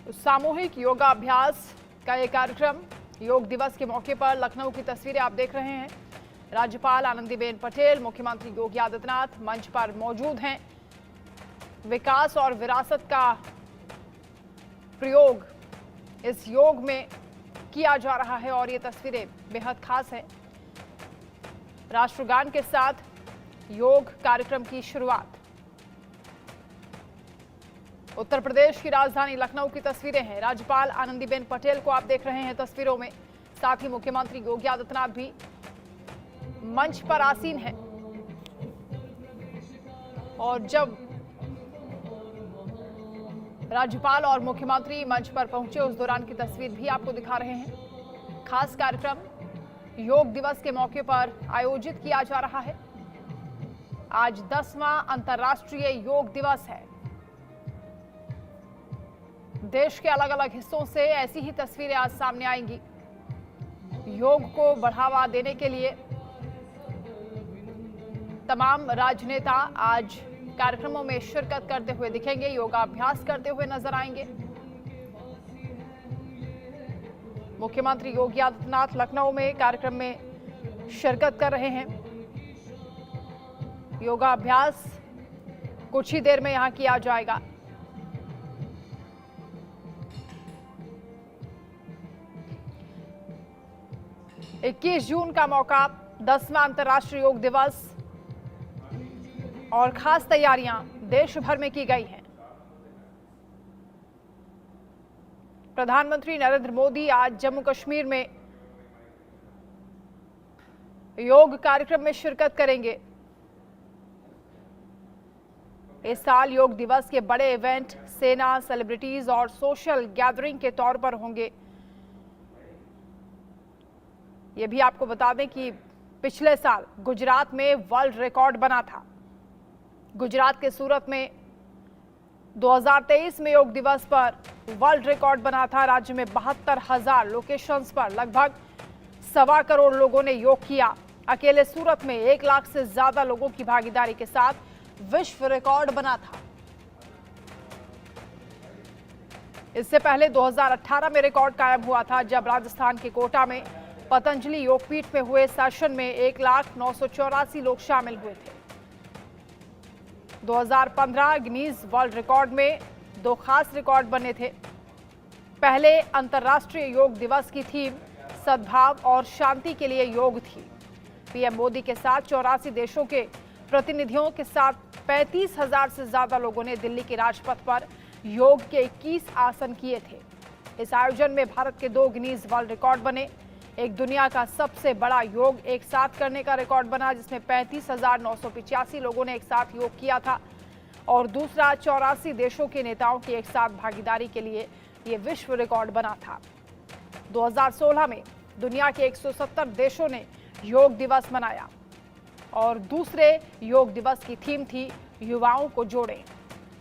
सामूहिक योगाभ्यास का ये कार्यक्रम योग दिवस के मौके पर लखनऊ की तस्वीरें आप देख रहे हैं। राज्यपाल आनंदीबेन पटेल, मुख्यमंत्री योगी आदित्यनाथ मंच पर मौजूद हैं। विकास और विरासत का प्रयोग इस योग में किया जा रहा है और ये तस्वीरें बेहद खास हैं। राष्ट्रगान के साथ योग कार्यक्रम की शुरुआत। उत्तर प्रदेश की राजधानी लखनऊ की तस्वीरें हैं। राज्यपाल आनंदीबेन पटेल को आप देख रहे हैं तस्वीरों में। साथ ही मुख्यमंत्री योगी आदित्यनाथ भी मंच पर आसीन हैं। और जब राज्यपाल और मुख्यमंत्री मंच पर पहुंचे उस दौरान की तस्वीर भी आपको दिखा रहे हैं। खास कार्यक्रम योग दिवस के मौके पर आयोजित किया जा रहा है। आज 10वां अंतर्राष्ट्रीय योग दिवस है। देश के अलग अलग हिस्सों से ऐसी ही तस्वीरें आज सामने आएंगी। योग को बढ़ावा देने के लिए तमाम राजनेता आज कार्यक्रमों में शिरकत करते हुए दिखेंगे, योगाभ्यास करते हुए नजर आएंगे। मुख्यमंत्री योगी आदित्यनाथ लखनऊ में कार्यक्रम में शिरकत कर रहे हैं। योगाभ्यास कुछ ही देर में यहां किया जाएगा। इक्कीस जून का मौका, 10वां अंतर्राष्ट्रीय योग दिवस और खास तैयारियां देश भर में की गई हैं। प्रधानमंत्री नरेंद्र मोदी आज जम्मू कश्मीर में योग कार्यक्रम में शिरकत करेंगे। इस साल योग दिवस के बड़े इवेंट सेना, सेलिब्रिटीज और सोशल गैदरिंग के तौर पर होंगे। ये भी आपको बता दें कि पिछले साल गुजरात में वर्ल्ड रिकॉर्ड बना था। गुजरात के सूरत में 2023 में योग दिवस पर वर्ल्ड रिकॉर्ड बना था। राज्य में 72,000 लोकेशंस पर लगभग 1.25 करोड़ लोगों ने योग किया। अकेले सूरत में 1 लाख से ज्यादा लोगों की भागीदारी के साथ विश्व रिकॉर्ड बना था। इससे पहले 2018 में रिकॉर्ड कायम हुआ था, जब राजस्थान के कोटा में पतंजलि योगपीठ में हुए सेशन में 1,09,84 लोग शामिल हुए थे। 2015 गिनीज वर्ल्ड रिकॉर्ड में 2 खास रिकॉर्ड बने थे। पहले अंतर्राष्ट्रीय योग दिवस की थीम सद्भाव और शांति के लिए योग थी। पीएम मोदी के साथ 84 देशों के प्रतिनिधियों के साथ 35,000 से ज्यादा लोगों ने दिल्ली के राजपथ पर योग के 21 आसन किए थे। इस आयोजन में भारत के 2 गिनीज वर्ल्ड रिकॉर्ड बने। एक दुनिया का सबसे बड़ा योग एक साथ करने का रिकॉर्ड बना, जिसमें 35,985 लोगों ने एक साथ योग किया था, और दूसरा 84 देशों के नेताओं की एक साथ भागीदारी के लिए यह विश्व रिकॉर्ड बना था। 2016 में दुनिया के 170 देशों ने योग दिवस मनाया और दूसरे योग दिवस की थीम थी युवाओं को जोड़ें।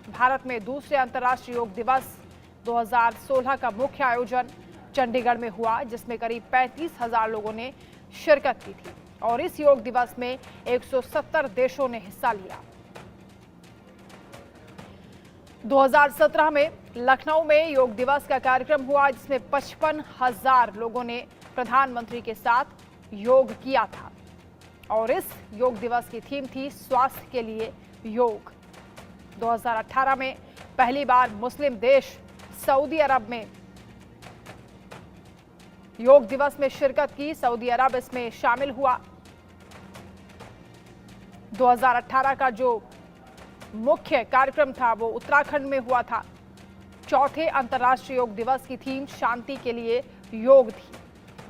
भारत में दूसरे अंतर्राष्ट्रीय योग दिवस 2016 का मुख्य आयोजन चंडीगढ़ में हुआ, जिसमें करीब 35,000 लोगों ने शिरकत की थी और इस योग दिवस में 170 देशों ने हिस्सा लिया। 2017 में लखनऊ में योग दिवस का कार्यक्रम हुआ, जिसमें 55,000 लोगों ने प्रधानमंत्री के साथ योग किया था और इस योग दिवस की थीम थी स्वास्थ्य के लिए योग। 2018 में पहली बार मुस्लिम देश सऊदी अरब में योग दिवस में शिरकत की। सऊदी अरब इसमें शामिल हुआ। 2018 का जो मुख्य कार्यक्रम था वो उत्तराखंड में हुआ था। चौथे अंतर्राष्ट्रीय योग दिवस की थीम शांति के लिए योग थी।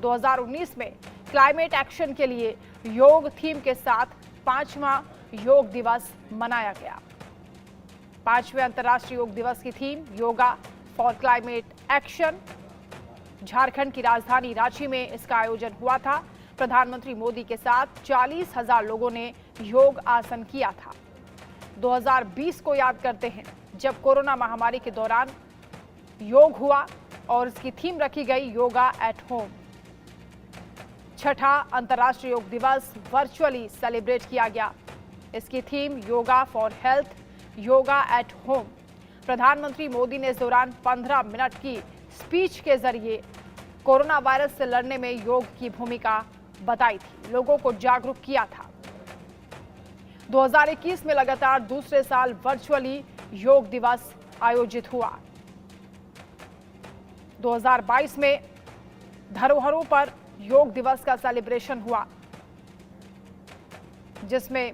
2019 में क्लाइमेट एक्शन के लिए योग थीम के साथ 5वां योग दिवस मनाया गया। 5वें अंतर्राष्ट्रीय योग दिवस की theme yoga for climate action. Jharkhand की राजधानी रांची में इसका आयोजन हुआ था। प्रधानमंत्री मोदी के साथ 40,000 लोगों ने योग आसन किया था। 2020 को याद करते हैं, जब कोरोना महामारी के दौरान योग हुआ और इसकी थीम रखी गई योगा एट होम। छठा अंतर्राष्ट्रीय योग दिवस वर्चुअली सेलिब्रेट किया गया। इसकी theme yoga for health, yoga at home. प्रधानमंत्री मोदी ने इस दौरान 15 मिनट की स्पीच के जरिए कोरोना वायरस से लड़ने में योग की भूमिका बताई थी, लोगों को जागरूक किया था। 2021 में लगातार दूसरे साल वर्चुअली योग दिवस आयोजित हुआ। 2022 में धरोहरों पर योग दिवस का सेलिब्रेशन हुआ, जिसमें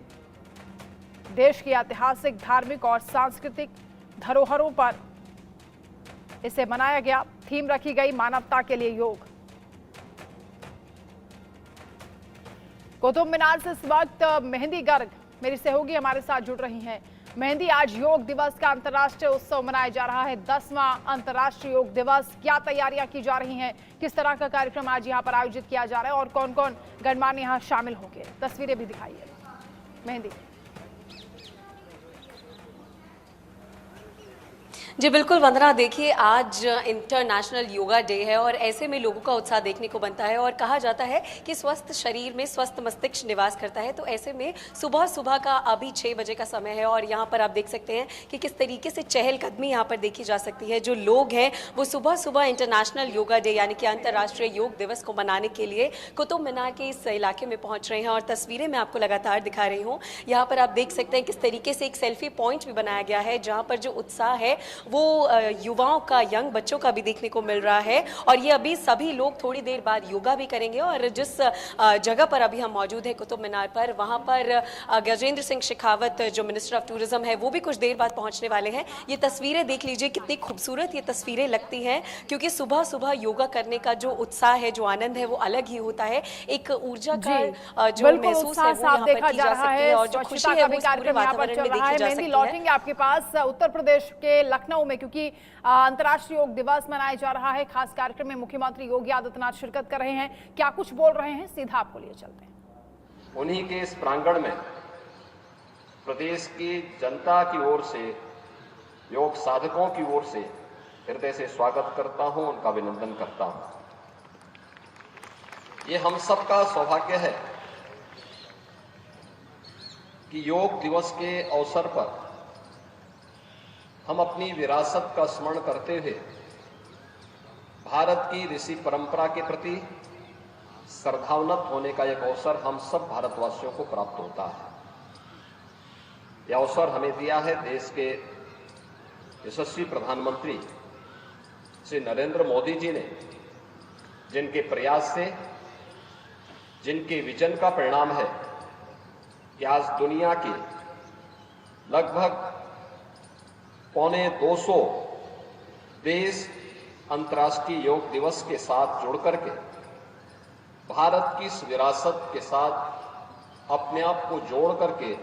देश की ऐतिहासिक, धार्मिक और सांस्कृतिक धरोहरों पर इसे मनाया गया। थीम रखी गई मानवता के लिए योग। कुतुब मीनार से इस वक्त मेहंदी गर्ग मेरी सहयोगी हमारे साथ जुड़ रही हैं। मेहंदी, आज योग दिवस का अंतर्राष्ट्रीय उत्सव मनाया जा रहा है, 10वां अंतर्राष्ट्रीय योग दिवस। क्या तैयारियां की जा रही हैं, किस तरह का कार्यक्रम आज यहां पर आयोजित किया जा रहा है और कौन कौन गणमान्य यहां शामिल होंगे, तस्वीरें भी दिखाइए मेहंदी। जी बिल्कुल वंदना, देखिए आज इंटरनेशनल योगा डे है और ऐसे में लोगों का उत्साह देखने को बनता है और कहा जाता है कि स्वस्थ शरीर में स्वस्थ मस्तिष्क निवास करता है। तो ऐसे में सुबह सुबह का अभी 6 बजे का समय है और यहाँ पर आप देख सकते हैं कि किस तरीके से चहलकदमी यहाँ पर देखी जा सकती है। जो लोग हैं वो सुबह सुबह इंटरनेशनल योगा डे यानी कि अंतर्राष्ट्रीय योग दिवस को मनाने के लिए कुतुब मीनार के इस इलाके में पहुँच रहे हैं और तस्वीरें मैं आपको लगातार दिखा रही हूँ। यहाँ पर आप देख सकते हैं किस तरीके से एक सेल्फी पॉइंट भी बनाया गया है, जहाँ पर जो उत्साह है वो युवाओं का, यंग बच्चों का भी देखने को मिल रहा है। और ये अभी सभी लोग थोड़ी देर बाद योगा भी करेंगे और जिस जगह पर अभी हम मौजूद हैं कुतुब मीनार पर, वहां पर गजेंद्र सिंह शेखावत जो मिनिस्टर ऑफ टूरिज्म है वो भी कुछ देर बाद पहुंचने वाले हैं। ये तस्वीरें देख लीजिए, कितनी खूबसूरत ये तस्वीरें लगती हैं, क्योंकि सुबह सुबह योगा करने का जो उत्साह है, जो आनंद है, वो अलग ही होता है। एक ऊर्जा का जो महसूस है वो यहाँ पर की जा सकती है और जो खुशी है वो इस पूरे वातावरण में देखी जा सकती है। लौटेंगे आपके पास उत्तर प्रदेश के लखनऊ में, क्योंकि अंतर्राष्ट्रीय योग दिवस मनाया जा रहा है। खास कार्यक्रम में मुख्यमंत्री योगी आदित्यनाथ शिरकत कर रहे हैं। क्या कुछ बोल रहे हैं, सीधा आपको लिए चलते हैं। उन्हीं के इस प्रांगण में प्रदेश की जनता की ओर से, योग साधकों की ओर से हृदय से स्वागत करता हूं, उनका अभिनंदन करता हूं। ये हम सबका सौभाग्य है कि योग दिवस के अवसर पर हम अपनी विरासत का स्मरण करते हुए भारत की ऋषि परंपरा के प्रति श्रद्धान्वित होने का एक अवसर हम सब भारतवासियों को प्राप्त होता है। यह अवसर हमें दिया है देश के यशस्वी प्रधानमंत्री श्री नरेंद्र मोदी जी ने, जिनके प्रयास से, जिनके विजन का परिणाम है कि आज दुनिया के लगभग 250 देश अंतर्राष्ट्रीय योग दिवस के साथ जुड़ करके भारत की इस विरासत के साथ अपने आप को जोड़ करके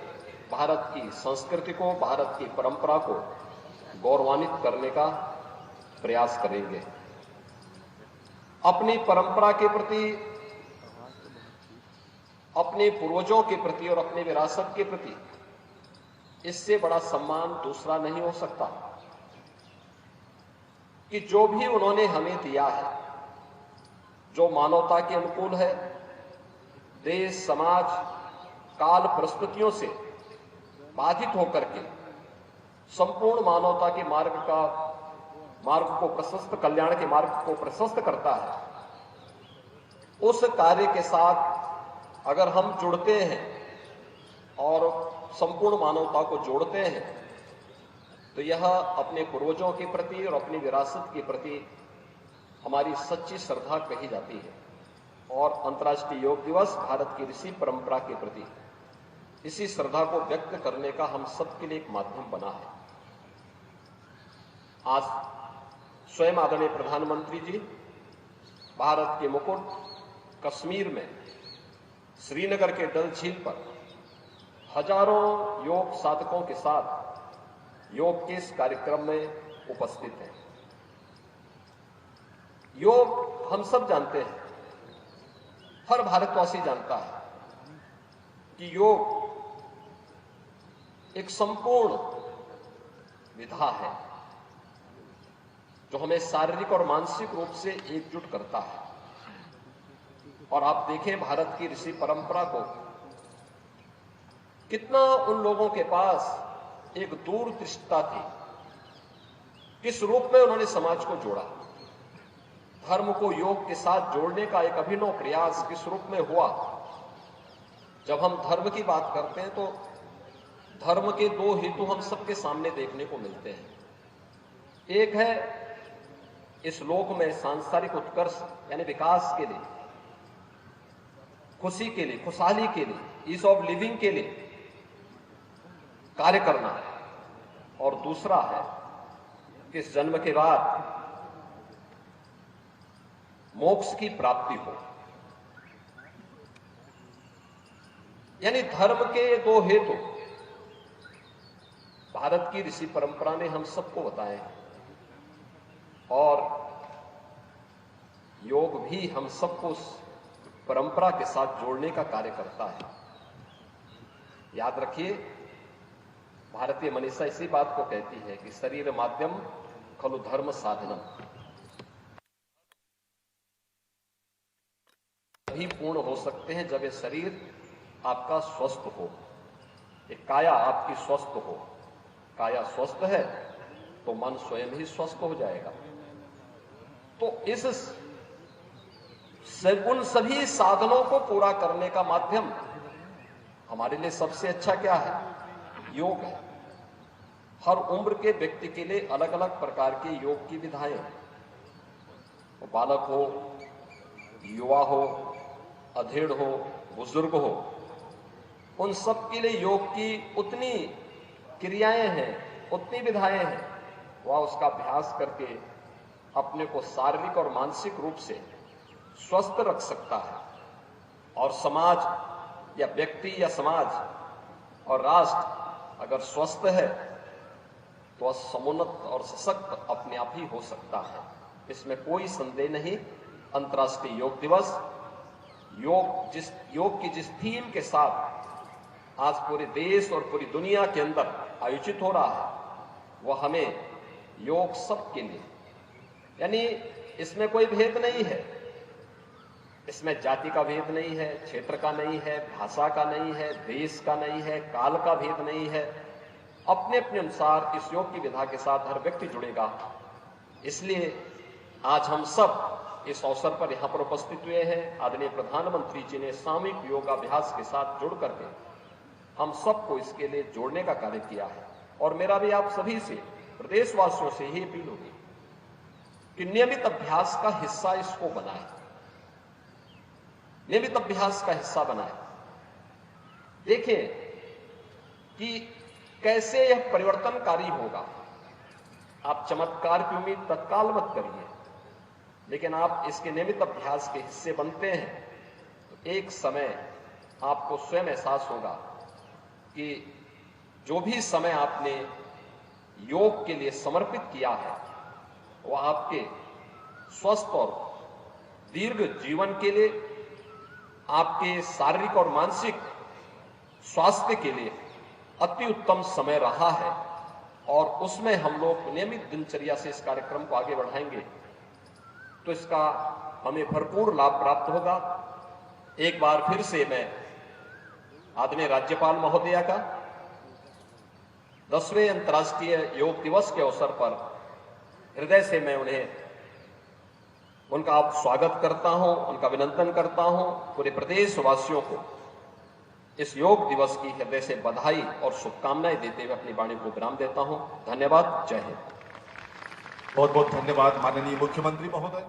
भारत की संस्कृति को, भारत की परंपरा को गौरवान्वित करने का प्रयास करेंगे। अपनी परंपरा के प्रति, अपने पूर्वजों के प्रति और अपने विरासत के प्रति इससे बड़ा सम्मान दूसरा नहीं हो सकता कि जो भी उन्होंने हमें दिया है, जो मानवता के अनुकूल है, देश, समाज, काल, परिस्थितियों से बाधित होकर के संपूर्ण मानवता के मार्ग को प्रशस्त, कल्याण के मार्ग को प्रशस्त करता है। उस कार्य के साथ अगर हम जुड़ते हैं और संपूर्ण मानवता को जोड़ते हैं तो यह अपने पूर्वजों के प्रति और अपनी विरासत के प्रति हमारी सच्ची श्रद्धा कही जाती है। और अंतर्राष्ट्रीय योग दिवस भारत की ऋषि परंपरा के प्रति इसी श्रद्धा को व्यक्त करने का हम सबके लिए एक माध्यम बना है। आज स्वयं आदरणीय प्रधानमंत्री जी भारत के मुकुट कश्मीर में श्रीनगर के डल झील पर हजारों योग साधकों के साथ योग के इस कार्यक्रम में उपस्थित हैं। योग हम सब जानते हैं, हर भारतवासी जानता है कि योग एक संपूर्ण विधा है जो हमें शारीरिक और मानसिक रूप से एकजुट करता है। और आप देखें भारत की ऋषि परंपरा को, कितना उन लोगों के पास एक दूरदृष्टता थी किस रूप में उन्होंने समाज को जोड़ा, धर्म को योग के साथ जोड़ने का एक अभिनव प्रयास किस रूप में हुआ। जब हम धर्म की बात करते हैं तो धर्म के दो हेतु हम सबके सामने देखने को मिलते हैं। एक है इस लोक में सांसारिक उत्कर्ष यानी विकास के लिए, खुशी के लिए, खुशहाली के लिए, ईज ऑफ लिविंग के लिए कार्य करना, और दूसरा है कि इस जन्म के बाद मोक्ष की प्राप्ति हो। यानी धर्म के दो हेतु भारत की ऋषि परंपरा ने हम सबको बताए, और योग भी हम सबको उस परंपरा के साथ जोड़ने का कार्य करता है। याद रखिए, भारतीय मनीषा इसी बात को कहती है कि शरीर माध्यम खलु धर्म साधनम, तभी पूर्ण हो सकते हैं जब ये शरीर आपका स्वस्थ हो, ये काया आपकी स्वस्थ हो। काया स्वस्थ है तो मन स्वयं ही स्वस्थ हो जाएगा। तो उन सभी साधनों को पूरा करने का माध्यम हमारे लिए सबसे अच्छा क्या है? योग है। हर उम्र के व्यक्ति के लिए अलग अलग प्रकार के योग की विधाएं हैं। वो बालक हो, युवा हो, अधेड़ हो, बुजुर्ग हो, उन सब के लिए योग की उतनी क्रियाएं हैं, उतनी विधाएं हैं। वह उसका अभ्यास करके अपने को शारीरिक और मानसिक रूप से स्वस्थ रख सकता है, और समाज या व्यक्ति या समाज और राष्ट्र अगर स्वस्थ है तो समुन्नत और सशक्त अपने आप ही हो सकता है। इसमें कोई संदेह नहीं। अंतर्राष्ट्रीय योग दिवस योग की जिस थीम के साथ आज पूरे देश और पूरी दुनिया के अंदर आयोजित हो रहा है, वह हमें योग सबके लिए, यानी इसमें कोई भेद नहीं है, इसमें जाति का भेद नहीं है, क्षेत्र का नहीं है, भाषा का नहीं है, देश का नहीं है, काल का भेद नहीं है। अपने अपने अनुसार इस योग की विधा के साथ हर व्यक्ति जुड़ेगा। इसलिए आज हम सब इस अवसर पर यहां पर उपस्थित हुए हैं। आदरणीय प्रधानमंत्री जी ने सामूहिक योगाभ्यास के साथ जुड़ करके हम सबको इसके लिए जोड़ने का कार्य किया है। और मेरा भी आप सभी से, प्रदेशवासियों से ही अपील होगी कि नियमित अभ्यास का हिस्सा इसको बनाएं, नियमित अभ्यास का हिस्सा बनाएं। देखें कि कैसे यह परिवर्तनकारी होगा। आप चमत्कार की उम्मीद तत्काल मत करिए, लेकिन आप इसके नियमित अभ्यास के हिस्से बनते हैं तो एक समय आपको स्वयं एहसास होगा कि जो भी समय आपने योग के लिए समर्पित किया है वह आपके स्वस्थ और दीर्घ जीवन के लिए, आपके शारीरिक और मानसिक स्वास्थ्य के लिए अति उत्तम समय रहा है। और उसमें हम लोग नियमित दिनचर्या से इस कार्यक्रम को आगे बढ़ाएंगे तो इसका हमें भरपूर लाभ प्राप्त होगा। एक बार फिर से मैं आदरणीय राज्यपाल महोदया का 10वें अंतर्राष्ट्रीय योग दिवस के अवसर पर हृदय से मैं उनका स्वागत करता हूं, उनका अभिनंदन करता हूं। पूरे प्रदेशवासियों को इस योग दिवस की हृदय से बधाई और शुभकामनाएं देते हुए अपनी वाणी को विराम देता हूं। धन्यवाद। जय हिंद। बहुत बहुत धन्यवाद माननीय मुख्यमंत्री महोदय।